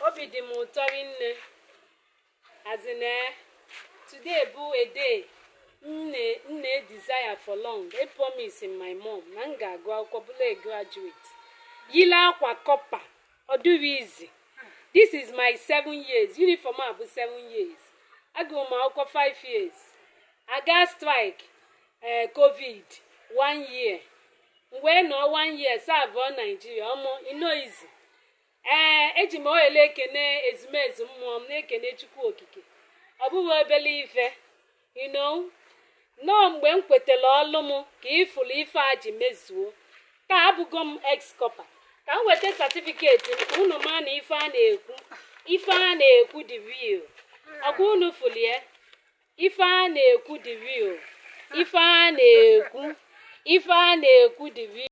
Obi dị m ụtọ nne. As in, today bụ a day nne desire for long. I promise my mom na m ga-agụ akwụkwọ bụrụ a graduate. Yile akwa kọpa, ọ dịghị easy. This is my 7 years. Uniform abụ 7 years. Agụrụ m akwụkwọ 5 years. Aga strike COVID 1 year. Mgbe nọ 1 year serve Nigeria. Ino easy. Eji m ohere ekene ezumezu mmụọ m na-ekene Chukwu Okike. Ọ bụghị obele ife. Nọọ mgbe m kwetara ọlụ m ka ifụlụ ife a ji mezuo. Ka abụgo m ex-copper. Ka m weta certificate nke unu ma na ife a na-ekwu. Ife a na-ekwu dị real. Ọkwa unu fụlie. Ife a na-ekwu dị real. Ife a na-ekwu dị real.